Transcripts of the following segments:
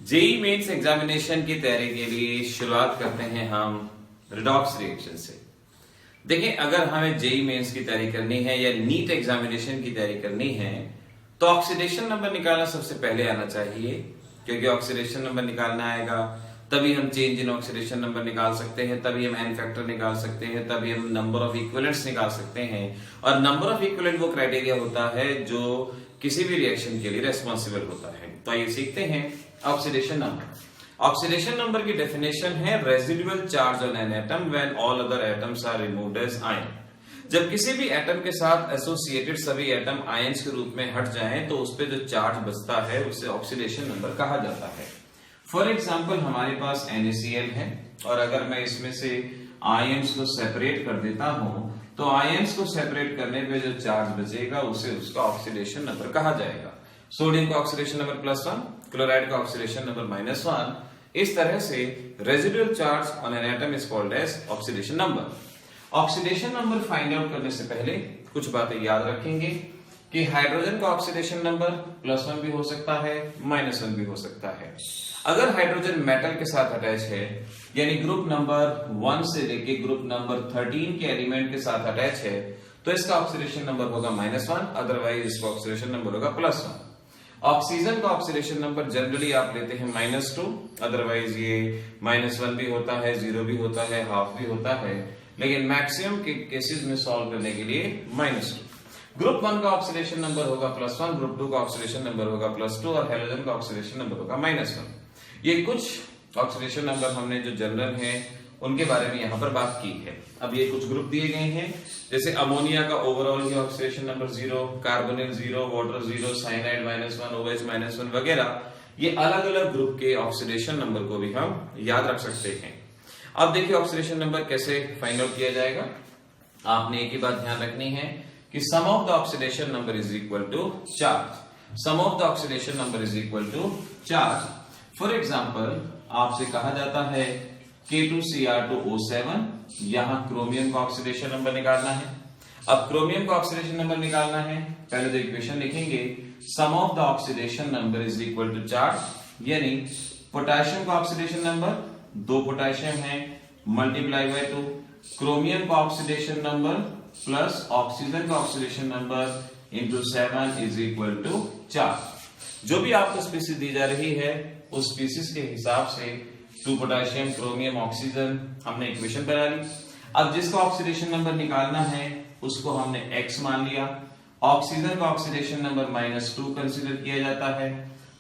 JEE mains examination की तैयारी के लिए शुरुआत करते हैं हम रिडॉक्स रिएक्शन से। देखिए, अगर हमें जेई मेंस की तैयारी करनी है या नीट एग्जामिनेशन की तैयारी करनी है तो ऑक्सीडेशन नंबर निकालना सबसे पहले आना चाहिए, क्योंकि ऑक्सीडेशन नंबर निकालना आएगा तभी हम चेंज इन ऑक्सीडेशन नंबर निकाल सकते हैं, तभी हम एन फैक्टर निकाल सकते हैं, तभी हम नंबर ऑफ इक्विवेलेंट्स निकाल सकते हैं। और नंबर ऑफ इक्विवेलेंट वो क्राइटेरिया होता है जो किसी भी रिएक्शन के लिए रेस्पॉन्सिबल होता है। तो आइए सीखते हैं ऑक्सीडेशन नंबर। ऑक्सीडेशन नंबर की डेफिनेशन है residual charge on an atom when all other atoms are removed as ion. जब किसी भी एटम के साथ एसोसिएटेड सभी एटम आयंस के रूप में हट जाएं तो उस पे जो चार्ज बचता है उसे ऑक्सीडेशन नंबर कहा जाता है। फॉर एग्जांपल, हमारे पास NaCl है और अगर मैं इसमें से आयंस को सेपरेट कर देता हूं तो आयंस को सेपरेट करने पे जो चार्ज बचेगा उसे उसका ऑक्सीडेशन नंबर कहा जाएगा। सोडियम का ऑक्सीडेशन नंबर +1, क्लोराइड का ऑक्सीडेशन नंबर -1। इस तरह से residual charge on an atom is called as oxidation number. Oxidation number find out करने से पहले कुछ बातें याद रखेंगे कि हाइड्रोजन का ऑक्सीडेशन नंबर +1 भी हो सकता है, -1 भी हो सकता है। अगर हाइड्रोजन मेटल के साथ अटैच है, यानी ग्रुप नंबर 1 से लेके ग्रुप नंबर 13 के एलिमेंट के साथ अटैच है, तो इसका ऑक्सीडेशन नंबर होगा -1, अदरवाइज इसका ऑक्सीडेशन नंबर होगा +1। ऑक्सीजन का ऑक्सीडेशन नंबर जनरली आप लेते हैं -2, अदरवाइज ये -1 भी होता है, 0 भी होता है, हाफ भी होता है, लेकिन मैक्सिमम के केसेस में सॉल्व करने के लिए -2। ग्रुप 1 का ऑक्सीडेशन नंबर होगा +1, ग्रुप 2 का ऑक्सीडेशन नंबर होगा +2 और हैलोजन का ऑक्सीडेशन नंबर होगा -1। ये कुछ ऑक्सीडेशन नंबर हमने जो जनरल हैं उनके बारे में यहाँ पर बात की है। अब ये कुछ ग्रुप दिए गए हैं, जैसे अमोनिया का overall oxidation number 0, carbonyl 0, water 0, cyanide -1, OH -1 वगैरह। ये अलग अलग ग्रुप के ऑक्सीडेशन नंबर को भी हम याद रख सकते हैं। अब देखिए ऑक्सीडेशन नंबर कैसे फाइंड आउट किया जाएगा। आपने एक ही बात ध्यान रखनी है कि sum of the oxidation number is equal to charge. Sum of the oxidation number is equal to charge. For example, आपसे कहा जाता है K2Cr2O7, यहां क्रोमियम का ऑक्सीडेशन नंबर निकालना है। अब क्रोमियम का ऑक्सीडेशन नंबर निकालना है, पहले तो इक्वेशन लिखेंगे, sum of the oxidation number is equal to charge, यानी पोटेशियम का ऑक्सीडेशन नंबर 2 पोटेशियम है मल्टीप्लाई बाय 2, क्रोमियम का ऑक्सीडेशन नंबर प्लस ऑक्सीजन का oxidation number into 7 is equal to charge. जो भी आपको स्पीसीज दी जा रही है उस स्पीसीज के हिसाब से 2 पोटेशियम, क्रोमियम, ऑक्सीजन हमने इक्वेशन बना ली। अब जिसका ऑक्सीडेशन नंबर निकालना है उसको हमने x मान लिया। ऑक्सीजन का ऑक्सीडेशन नंबर -2 कंसीडर किया जाता है।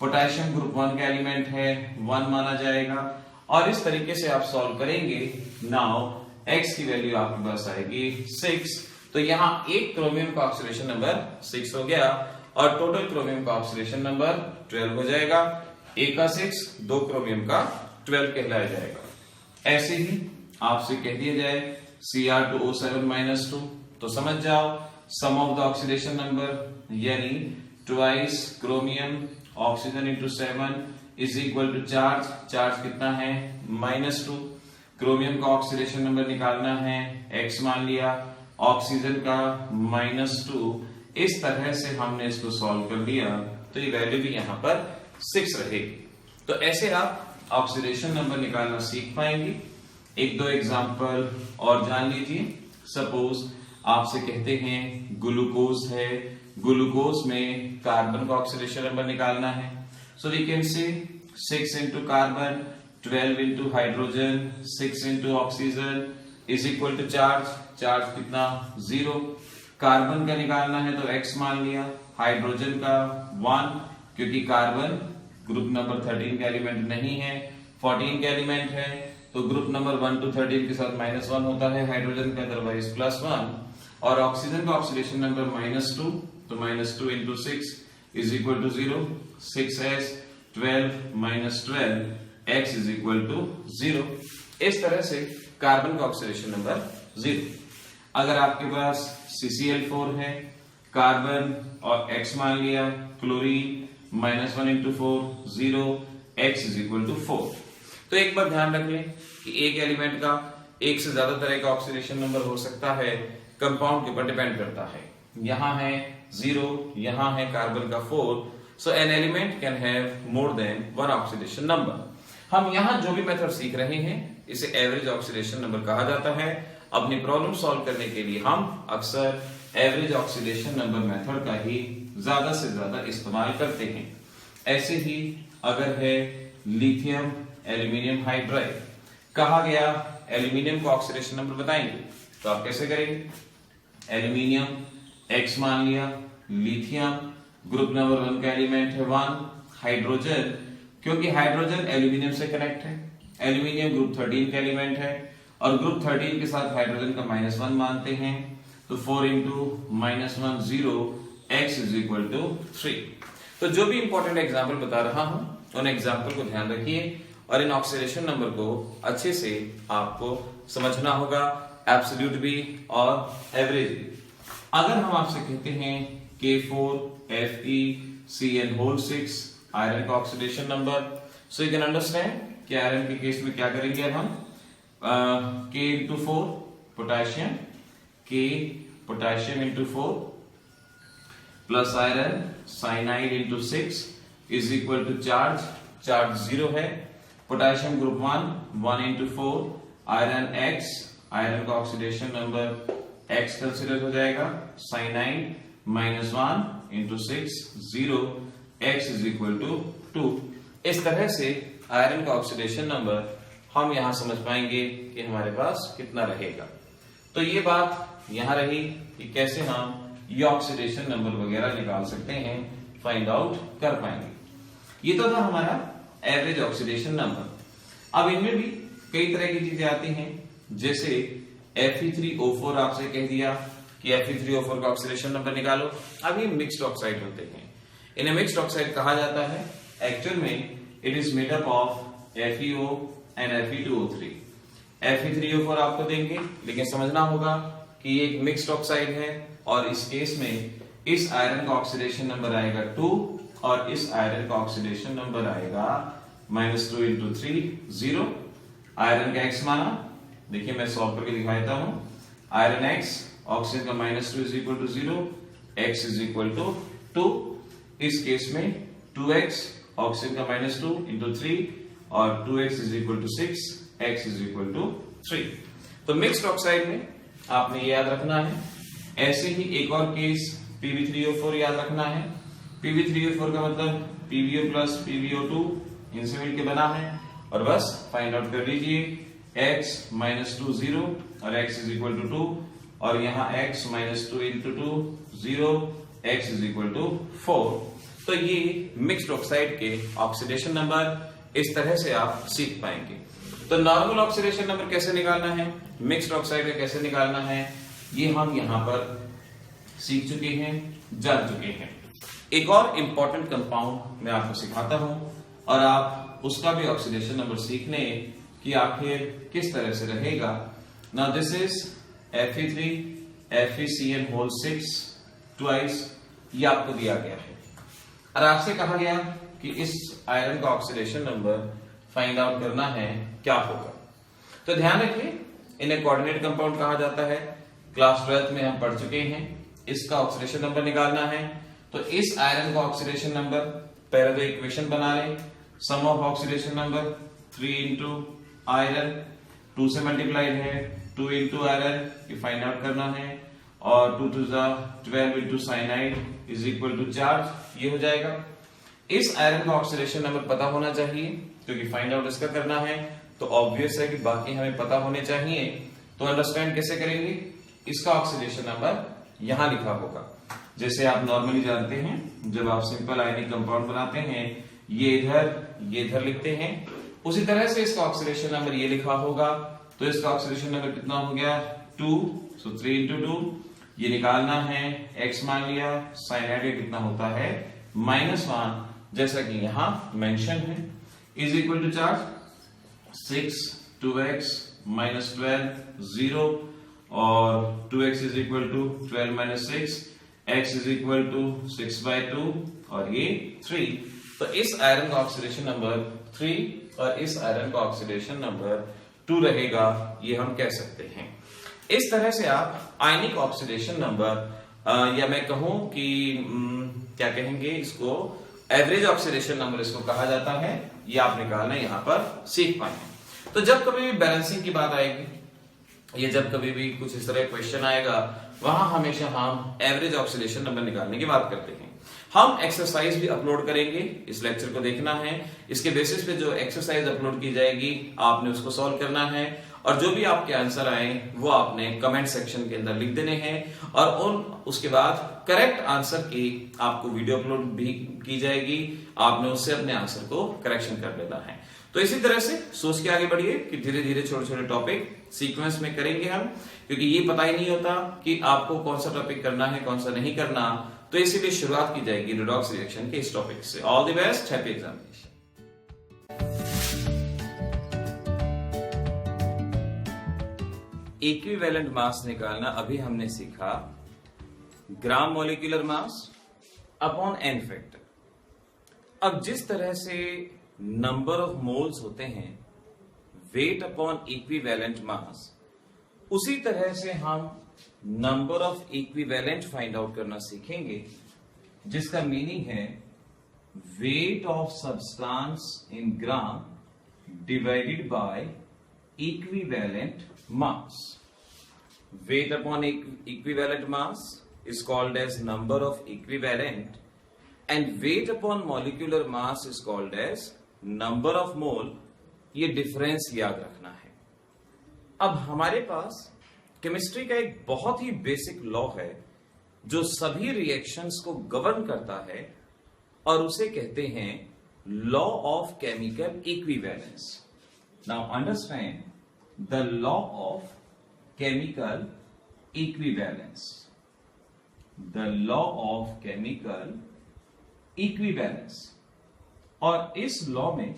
पोटेशियम ग्रुप 1 का एलिमेंट है, 1 माना जाएगा और इस तरीके से आप सॉल्व करेंगे। नाउ x की वैल्यू आपके पास आएगी 6, तो यहाँ एक क्रोमियम का ऑक्सीडेशन नंबर 6 हो गया और टोटल क्रोमियम का ऑक्सीडेशन नंबर 12 हो जाएगा। एक का 6, 2 क्रोमियम का 12 कहलाया जाएगा। ऐसे ही आपसे कह दिया जाए Cr2O7 -2, तो समझ जाओ sum of the oxidation number यानी twice chromium oxygen into 7 is equal to charge. Charge कितना है? -2। क्रोमियम का ऑक्सीडेशन नंबर निकालना है, x मान लिया, ऑक्सीजन का -2। इस तरह से हमने इसको सॉल्व कर लिया तो ये वैल्यू भी यहाँ पर 6 रहेगी। तो ऐसे आप ऑक्सीडेशन नंबर निकालना सीख पाएंगे। 1-2 एग्जांपल और जान लीजिए। सपोज आपसे कहते हैं ग्लूकोज है, ग्लूकोज में कार्बन का ऑक्सीडेशन नंबर निकालना है। So we can say 6 into carbon, 12 into hydrogen, 6 into oxygen is equal to charge. Charge कितना? 0। कार्बन का निकालना है तो x मान लिया, हाइड्रोजन का 1, क्योंकि कार्बन ग्रुप नंबर 13 का एलिमेंट नहीं है, 14 का एलिमेंट है, तो ग्रुप नंबर 1 to 13 के साथ -1 होता है हाइड्रोजन का, अदरवाइज +1। और ऑक्सीजन का ऑक्सीडेशन नंबर -2, तो -2 into 6 is equal to 0। 6s 12 -12 x is equal to 0। इस तरह से कार्बन का ऑक्सीडेशन नंबर 0। अगर आपके पास CCl4 है, कार्बन और x मान लिया, chlorine -1 into 4 0, x is equal to 4। तो एक बार ध्यान रख लें कि एक एलिमेंट का एक से ज्यादा तरह का ऑक्सीडेशन नंबर हो सकता है, कंपाउंड के ऊपर डिपेंड करता है। यहाँ है 0, यहाँ है कार्बन का 4, So an element can have more than one oxidation number. हम यहाँ जो भी मेथड सीख रहे हैं इसे एवरेज ऑक्सीडेशन नंबर कहा जाता है। अपनी प्रॉब्लम सॉल्व करने के लिए हम अक्सर एवरेज ऑक्सीडेशन नंबर मेथड का ही ज्यादा से ज्यादा इस्तेमाल करते हैं। ऐसे ही अगर है लिथियम एल्यूमिनियम हाइड्राइड, कहा गया एल्यूमिनियम का ऑक्सीडेशन नंबर बताएंगे, तो आप कैसे करेंगे? एल्यूमिनियम X मान लिया, लिथियम ग्रुप नंबर 1 का एलिमेंट है 1, हाइड्रोजन क्योंकि हाइड्रोजन एल्यूमिनियम से कनेक्ट है, एल्यूमिनियम ग्रुप 13 का एलिमेंट है और ग्रुप 13 के साथ हाइड्रोजन का -1 मानते हैं, तो 4 into -1 0 x is equal to 3। तो जो भी इंपॉर्टेंट एग्जाम्पल बता रहा हूं उन एग्जाम्पल को ध्यान रखिए और इन ऑक्सीडेशन नंबर को अच्छे से आपको समझना होगा, एब्सोल्यूट भी और एवरेज भी। अगर हम आपसे कहते हैं K4FeCN6 आयरन का oxidation number, so you can understand कि आयरन के केस में क्या करेंगे अब हम K into 4 potassium, K potassium into 4 plus iron cyanide into 6 is equal to charge 0 है, potassium group 1 into 4 iron X, iron का ऑक्सीडेशन नंबर X कंसिडर हो जाएगा, cyanide -1 into 6 0 x is equal to 2। इस तरह से आयरन का oxidation number हम यहां समझ पाएंगे कि हमारे पास कितना रहेगा। तो ये बात यहां रही कि कैसे हम ये ऑक्सीडेशन नंबर वगैरह निकाल सकते हैं, फाइंड आउट कर पाएंगे। ये तो था हमारा एवरेज ऑक्सीडेशन नंबर। अब इनमें भी कई तरह की चीजें आती हैं, जैसे Fe3O4 आपसे कह दिया कि Fe3O4 का ऑक्सीडेशन नंबर निकालो। अब ये मिक्स्ड ऑक्साइड होते हैं, इन्हें मिक्स्ड ऑक्साइड कहा जाता है। एक्चुअल में it is made up of FeO and Fe2O3। Fe3O4 आपको देंगे, लेकिन समझना होगा कि ये एक मिक्स्ड ऑक्साइड है और इस केस में इस आयरन का ऑक्सीडेशन नंबर आएगा 2 और इस आयरन का ऑक्सीडेशन नंबर आएगा -2 into 3 0। आयरन का X माना, देखिए मैं सॉल्व करके दिखा देता हूं। आयरन X ऑक्सीजन का -2 is equal to 0, X is equal to 2। इस केस में 2x ऑक्सीजन का -2 into 3 और 2x is equal to 6, x is equal to 3। तो मिक्स्ड ऑक्साइड में आपने ये याद रखना है। ऐसे ही एक और केस Pb3O4 याद रखना है। Pb3O4 का मतलब PbO प्लस PbO2 इनसे मिलकर बना है और बस फाइंड आउट कर लीजिए x -2 0 और x is equal to 2 और यहाँ x -2 into 2 0 x is equal to 4। तो ये मिक्स्ड ऑक्साइड के ऑक्सीडेशन नंबर इस तरह से आप सीख पाएंगे। तो नॉर्मल ऑक्सीडेशन नंबर कैसे निकालना है, मिक्स्ड ऑक्साइड का कैसे निकालना है, ये हम यहाँ पर सीख चुके हैं, जान चुके हैं। एक और इंपॉर्टेंट कंपाउंड मैं आपको सिखाता हूं और आप उसका भी ऑक्सीडेशन नंबर सीखने कि आखिर किस तरह से रहेगा। Now this is Fe3 FeCN6 twice, ये आपको दिया गया है और आपसे कहा गया कि इस आयरन का ऑक्सीडेशन नंबर फाइंड आउट करना है, क्या होगा। तो ध्यान रखिए इन्हें कोऑर्डिनेट कंपाउंड कहा जाता है, क्लास 12th में हम पढ़ चुके हैं। इसका ऑक्सीडेशन नंबर निकालना है तो इस आयरन का ऑक्सीडेशन नंबर पहले तो इक्वेशन बना लें, sum of oxidation number 3 into iron 2 से मल्टीप्लाइड है, 2 into आयरन ये फाइंड आउट करना है और 2 to 12 into cyanide is equal to charge, ये हो जाएगा। इस आयरन का ऑक्सीडेशन नंबर पता होना चाहिए क्योंकि फाइंड आउट इसका करना है, तो ऑब्वियस है कि बाकी हमें पता होने चाहिए। तो अंडरस्टैंड कैसे करेंगे, इसका ऑक्सीडेशन नंबर यहां लिखा होगा, जैसे आप नॉर्मली जानते हैं जब आप सिंपल आयनिक कंपाउंड बनाते हैं ये इधर लिखते हैं, उसी तरह से इसका ऑक्सीडेशन नंबर ये लिखा होगा। तो इसका ऑक्सीडेशन नंबर कितना हो गया 2, सो 3 into 2 ये निकालना है, x मान लिया, साइनाइड कितना होता है -1 जैसा कि यहां मेंशन है, is equal to charge 6 2x -12 0 और 2x is equal to 12 - 6, x is equal to 6/2 और ये 3। तो इस आयरन का ऑक्सीडेशन नंबर 3 और इस आयरन का ऑक्सीडेशन नंबर 2 रहेगा, ये हम कह सकते हैं। इस तरह से आप आयनिक ऑक्सीडेशन नंबर या मैं कहूं कि क्या कहेंगे इसको, एवरेज ऑक्सीडेशन नंबर इसको कहा जाता है। ये आप निकालना यहां पर सीख पाए। तो जब कभी भी बैलेंसिंग की बात आएगी, ये जब कभी भी कुछ इस तरह क्वेश्चन आएगा, वहां हमेशा हम एवरेज ऑक्सीडेशन नंबर निकालने की बात करते हैं। हम एक्सरसाइज भी अपलोड करेंगे, इस लेक्चर को देखना है। इसके बेसिस पे जो एक्सरसाइज अपलोड की जाएगी आपने उसको सॉल्व करना है, और जो भी आपके आंसर आए वो आपने कमेंट सेक्शन के अंदर लिख देने हैं, और उसके बाद करेक्ट आंसर की आपको वीडियो अपलोड भी की जाएगी, आपने उससे अपने आंसर को करेक्शन कर लेना है। तो इसी तरह से सोच के आगे बढ़िए कि धीरे धीरे छोटे छोटे टॉपिक सीक्वेंस में करेंगे हम, क्योंकि ये पता ही नहीं होता कि आपको कौन सा टॉपिक करना है कौन सा नहीं करना। तो इसीलिए शुरुआत की जाएगी रेडॉक्स रिएक्शन के इस टॉपिक से। All the best, happy examination. Equivalent mass निकालना अभी हमने सीखा, gram molecular mass upon n factor. अब जिस तरह से नंबर ऑफ मोल्स होते हैं वेट अपॉन इक्विवेलेंट मास, उसी तरह से हम number of equivalent find out करना सीखेंगे, जिसका मीनिंग है weight of substance in gram divided by equivalent mass. Weight upon equivalent mass is called as number of equivalent, and weight upon molecular mass is called as number of mole. ये difference याद रखना है। अब हमारे पास chemistry का एक बहुत ही basic law है जो सभी रिएक्शंस को गवर्न करता है, और उसे कहते हैं law of chemical equivalence. Now understand the law of chemical equivalence. The law of chemical equivalence. और इस लॉ में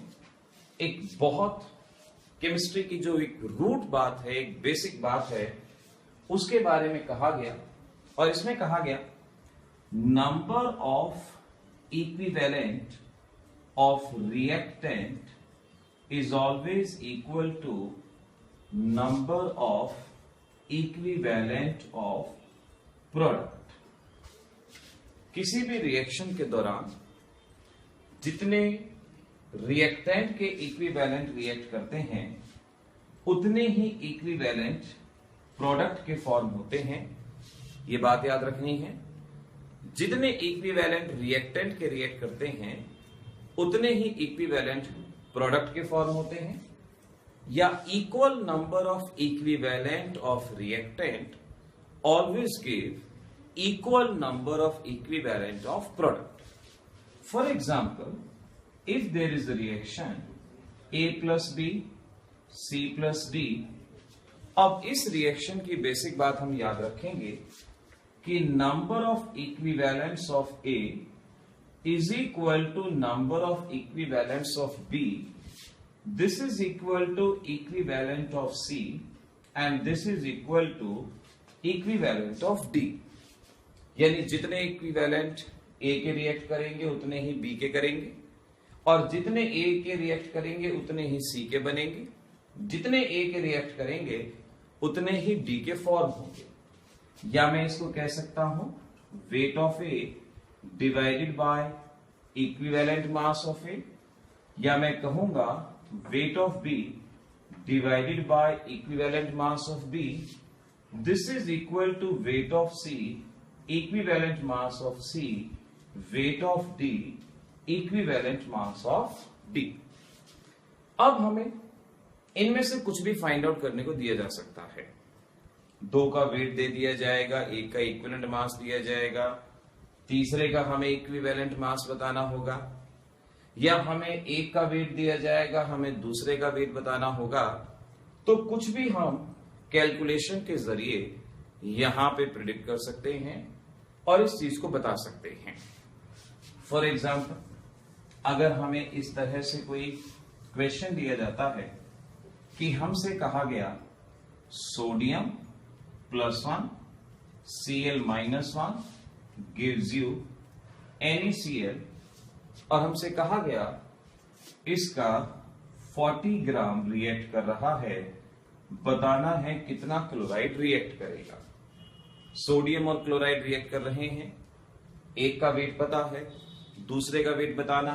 एक बहुत केमिस्ट्री की जो एक रूट बात है, एक बेसिक बात है, उसके बारे में कहा गया, और इसमें कहा गया number of equivalent of reactant is always equal to number of equivalent of product. किसी भी रिएक्शन के दौरान जितने रिएक्टेंट के इक्विवेलेंट रिएक्ट करते हैं उतने ही इक्विवेलेंट प्रोडक्ट के फॉर्म होते हैं। ये बात याद रखनी है, जितने इक्विवेलेंट रिएक्टेंट के रिएक्ट करते हैं उतने ही इक्विवेलेंट प्रोडक्ट के फॉर्म होते हैं, या equal number of equivalent of reactant always give equal number of equivalent of product. For example, if there is a reaction A plus B C plus D, अब इस रिएक्शन की basic बात हम याद रखेंगे कि number of equivalents of A is equal to number of equivalents of B. This is equal to equivalent of C and this is equal to equivalent of D. यानी जितने इक्विवेलेंट A के react करेंगे उतने ही B के करेंगे, और जितने A के रिएक्ट करेंगे उतने ही C के बनेंगे, जितने A के रिएक्ट करेंगे उतने ही D के फॉर्म होंगे। या मैं इसको कह सकता हूं weight of A divided by equivalent mass of A, या मैं कहूंगा weight of B divided by equivalent mass of B. This is equal to weight of C equivalent mass of C, weight of D equivalent mass of D. अब हमें इनमें से कुछ भी find out करने को दिया जा सकता है। दो का वेट दे दिया जाएगा, एक का इक्विवेलेंट मास दिया जाएगा, तीसरे का हमें इक्विवेलेंट मास बताना होगा, या हमें एक का वेट दिया जाएगा, हमें दूसरे का वेट बताना होगा। तो कुछ भी हम कैलकुलेशन के जरिए यहां पे प्रिडिक्ट कर सकते हैं और इस चीज को बता सकते हैं। फॉर एग्जाम्पल, अगर हमें इस तरह से कोई क्वेश्चन दिया जाता है कि हमसे कहा गया sodium +1 Cl-1 gives you NaCl, और हमसे कहा गया इसका 40 ग्राम रिएक्ट कर रहा है, बताना है कितना क्लोराइड रिएक्ट करेगा। सोडियम और क्लोराइड रिएक्ट कर रहे हैं, एक का वेट पता है, दूसरे का वेट बताना।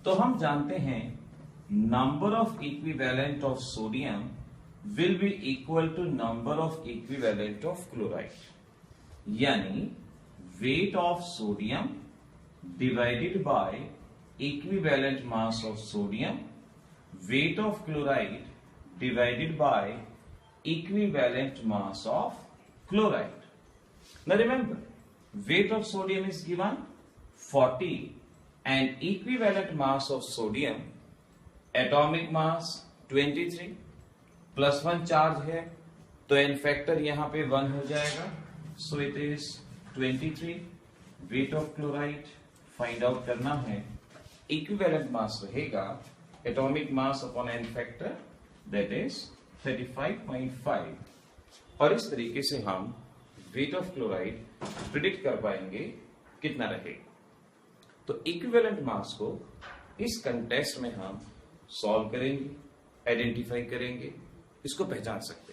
तो हम जानते हैं number of equivalent of sodium will be equal to number of equivalent of chloride, यानी weight of sodium divided by equivalent mass of sodium, weight of chloride divided by equivalent mass of chloride. Now remember, weight of sodium is given 40 and equivalent mass of sodium, atomic mass 23, plus 1 charge है तो n factor यहाँ पे 1 हो जाएगा, so it is 23. weight of chloride find out करना है, equivalent mass रहेगा atomic mass upon n factor that is 35.5, और इस तरीके से हम weight of chloride प्रिडिक्ट कर पाएंगे कितना रहेगा। तो इक्विवेलेंट मास को इस कंटेस्ट में हम सॉल्व करेंगे, आइडेंटिफाई करेंगे, इसको पहचान सकते हैं।